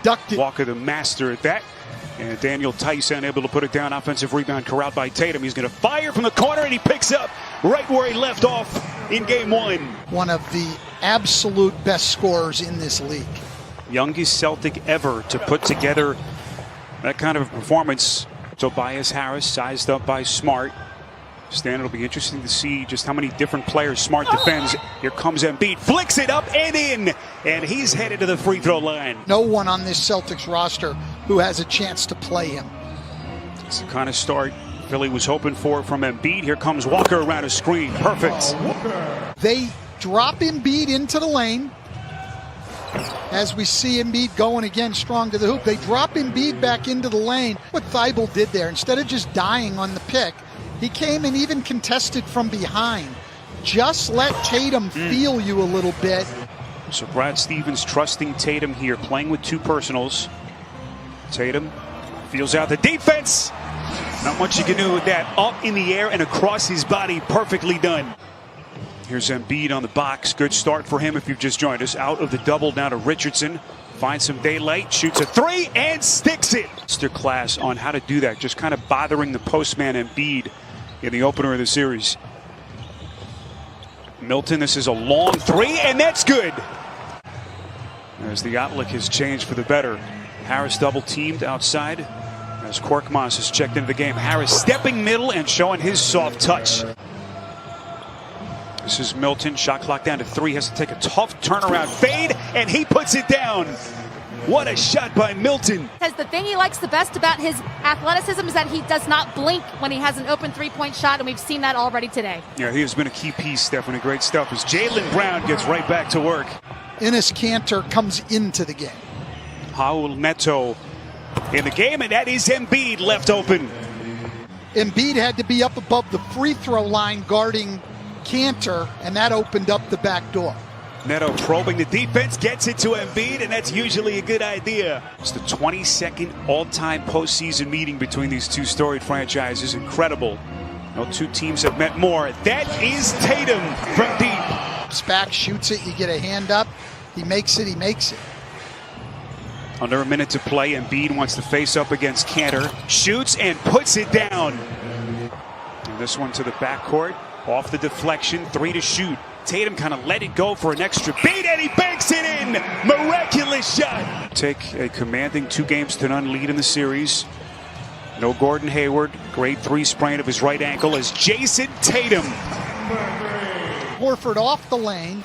ducked it. Walker, the master at that. And Daniel Tice unable to put it down. Offensive rebound corralled by Tatum. He's going to fire from the corner, and he picks up right where he left off in game one. One of the absolute best scorers in this league. Youngest Celtic ever to put together that kind of a performance. Tobias Harris sized up by Smart. Stan, it'll be interesting to see just how many different players Smart defends. Here comes Embiid, flicks it up and in, and he's headed to the free throw line. No one on this Celtics roster who has a chance to play him. It's the kind of start Philly was hoping for from Embiid. Here comes Walker around a screen. Perfect. They drop Embiid into the lane. As we see Embiid going again strong to the hoop, they drop Embiid back into the lane. What Thibault did there, instead of just dying on the pick, he came and even contested from behind. Just let Tatum feel you a little bit. So Brad Stevens trusting Tatum here, playing with two personals. Tatum feels out the defense. Not much you can do with that. Up in the air and across his body, perfectly done. Here's Embiid on the box. Good start for him if you've just joined us. Out of the double now to Richardson. Finds some daylight, shoots a three, and sticks it. Masterclass on how to do that. Just kind of bothering the postman Embiid in the opener of the series. Milton, this is a long three, and that's good. As the outlook has changed for the better. Harris double teamed outside as Korkmaz has checked into the game. Harris stepping middle and showing his soft touch. This is Milton, shot clock down to 3, has to take a tough turnaround fade, and he puts it down. What a shot by Milton. Because the thing he likes the best about his athleticism is that he does not blink when he has an open three-point shot, and we've seen that already today. Yeah, he has been a key piece, Stephanie. Great stuff as Jaylen Brown gets right back to work. Enes Kanter comes into the game. Raul Neto in the game, and that is Embiid left open. Embiid had to be up above the free throw line guarding Kanter, and that opened up the back door. Neto probing the defense, gets it to Embiid, and that's usually a good idea. It's the 22nd all-time postseason meeting between these two storied franchises. Incredible. No two teams have met more. That is Tatum from deep. Steps back, shoots it, you get a hand up. He makes it, he makes it. Under a minute to play, Embiid wants to face up against Kanter. Shoots and puts it down. And this one to the backcourt. Off the deflection, 3 to shoot. Tatum kind of let it go for an extra beat, and he banks it in. Miraculous shot. Take a commanding 2-0 lead in the series. No Gordon Hayward. Grade 3 sprain of his right ankle as Jason Tatum. Horford off the lane,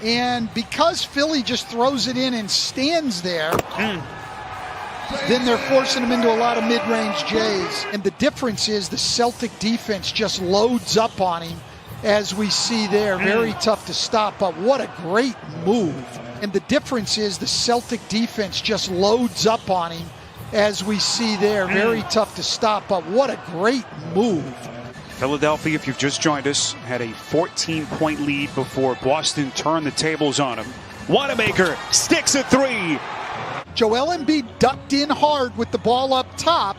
and because Philly just throws it in and stands there, then they're forcing him into a lot of mid-range J's. And the difference is the Celtic defense just loads up on him, as we see there. Very tough to stop, but what a great move. And the difference is the Celtic defense just loads up on him, as we see there. Very tough to stop, but what a great move. Philadelphia, if you've just joined us, had a 14-point lead before Boston turned the tables on him. Wanamaker sticks a 3. Joel Embiid ducked in hard with the ball up top.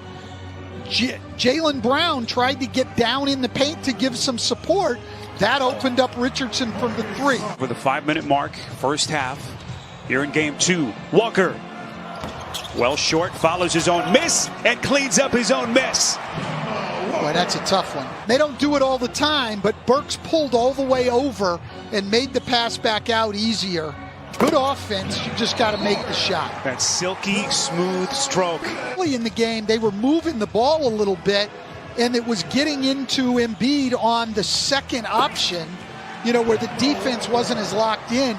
Jaylen Brown tried to get down in the paint to give some support. That opened up Richardson from the 3. For the 5-minute mark, first half, here in game 2. Walker, well short, follows his own miss, and cleans up his own mess. Boy, that's a tough one. They don't do it all the time, but Burks pulled all the way over and made the pass back out easier. Good offense, you just got to make the shot. That silky, smooth stroke. Early in the game, they were moving the ball a little bit, and it was getting into Embiid on the second option, where the defense wasn't as locked in.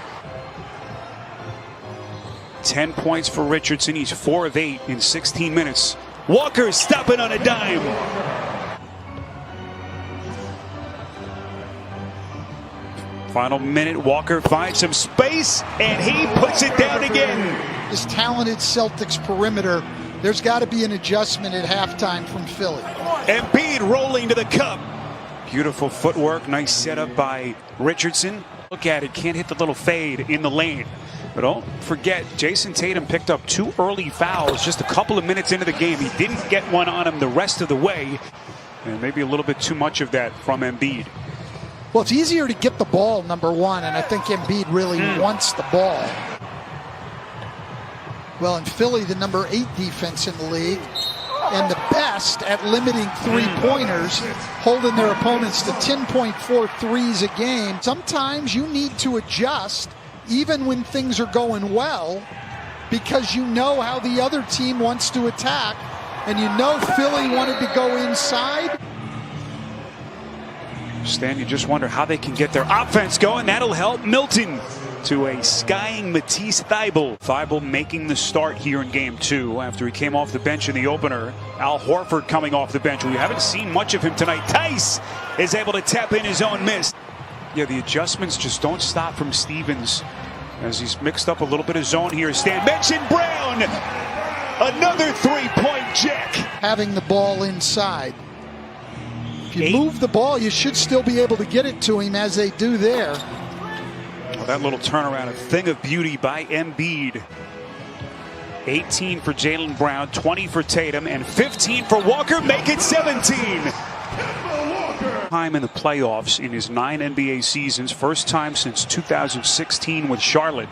10 points for Richardson. He's 4 of 8 in 16 minutes. Walker stopping on a dime. Final minute, Walker finds some space, and he puts it down again. This talented Celtics perimeter, there's got to be an adjustment at halftime from Philly. Embiid rolling to the cup. Beautiful footwork, nice setup by Richardson. Look at it, can't hit the little fade in the lane. But don't forget, Jason Tatum picked up 2 early fouls just a couple of minutes into the game. He didn't get one on him the rest of the way. And maybe a little bit too much of that from Embiid. Well, it's easier to get the ball, number one, and I think Embiid really wants the ball. Well, in Philly, the number 8 defense in the league, and the best at limiting three-pointers, holding their opponents to 10.4 threes a game. Sometimes you need to adjust, even when things are going well, because you know how the other team wants to attack, and you know Philly wanted to go inside. Stan, you just wonder how they can get their offense going. That'll help Milton to a skying Matisse Thybulle. Thybulle making the start here in game 2 after he came off the bench in the opener. Al Horford coming off the bench. We haven't seen much of him tonight. Tice is able to tap in his own miss. Yeah, the adjustments just don't stop from Stevens as he's mixed up a little bit of zone here. Stan mentioned Brown. Another three-point jack. Having the ball inside. If you move the ball, you should still be able to get it to him as they do there. Well, that little turnaround, a thing of beauty by Embiid. 18 for Jaylen Brown, 20 for Tatum, and 15 for Walker. Make it 17. Time in the playoffs in his 9 NBA seasons. First time since 2016 with Charlotte.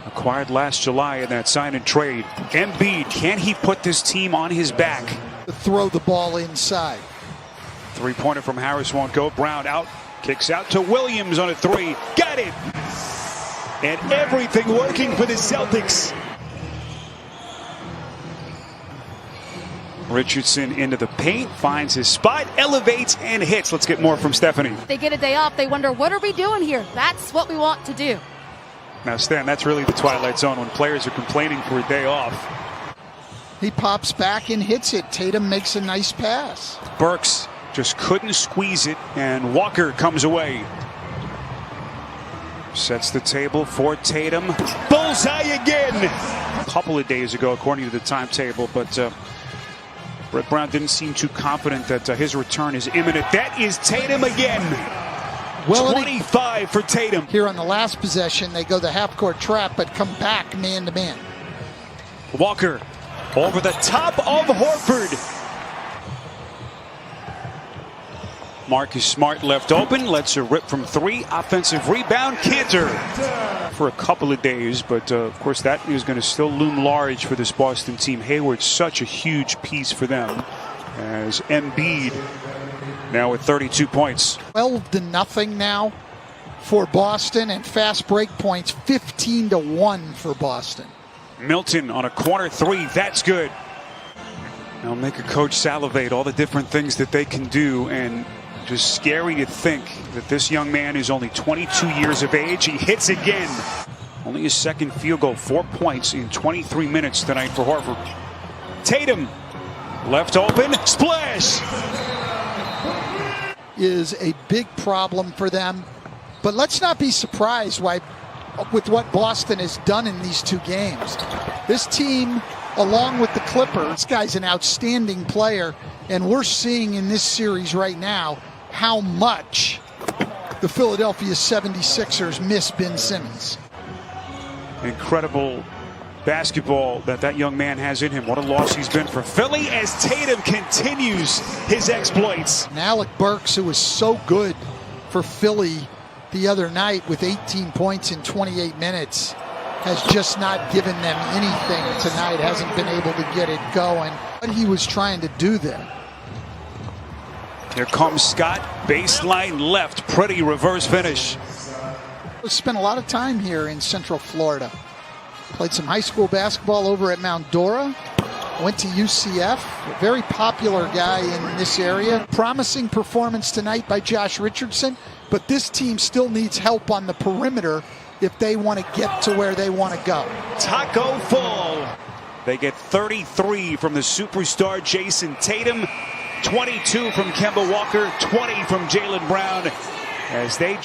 Acquired last July in that sign and trade. Embiid, can he put this team on his back? Throw the ball inside. Three-pointer from Harris won't go. Brown out. Kicks out to Williams on a 3. Got it! And everything working for the Celtics. Richardson into the paint, finds his spot, elevates, and hits. Let's get more from Stephanie. They get a day off. They wonder, what are we doing here? That's what we want to do. Now, Stan, that's really the twilight zone when players are complaining for a day off. He pops back and hits it. Tatum makes a nice pass. Burks just couldn't squeeze it, and Walker comes away. Sets the table for Tatum. Bullseye again! A couple of days ago, according to the timetable, but Brett Brown didn't seem too confident that his return is imminent. That is Tatum again. Well, 25 for Tatum. Here on the last possession, they go the half-court trap, but come back man-to-man. Walker over the top of Horford. Marcus Smart left open, lets her rip from 3. Offensive rebound, Cantor for a couple of days, but of course that is going to still loom large for this Boston team. Hayward's such a huge piece for them, as Embiid now with 32 points. 12-0 now for Boston, and fast break points 15-1 for Boston. Milton on a corner 3, that's good. Now make a coach salivate, all the different things that they can do, and just scary to think that this young man is only 22 years of age. He hits again. Only his second field goal, 4 points in 23 minutes tonight for Horford. Tatum left open, splash! Is a big problem for them, but let's not be surprised with what Boston has done in these 2 games. This team, along with the Clippers, this guy's an outstanding player, and we're seeing in this series right now how much the Philadelphia 76ers miss Ben Simmons. Incredible basketball that young man has in him. What a loss he's been for Philly as Tatum continues his exploits. And Alec Burks, who was so good for Philly the other night with 18 points in 28 minutes, has just not given them anything tonight, hasn't been able to get it going. What he was trying to do there. Here comes Scott, baseline left, pretty reverse finish. Spent a lot of time here in Central Florida. Played some high school basketball over at Mount Dora. Went to UCF, a very popular guy in this area. Promising performance tonight by Josh Richardson, but this team still needs help on the perimeter if they want to get to where they want to go. Taco Fall. They get 33 from the superstar Jason Tatum, 22 from Kemba Walker, 20 from Jaylen Brown as they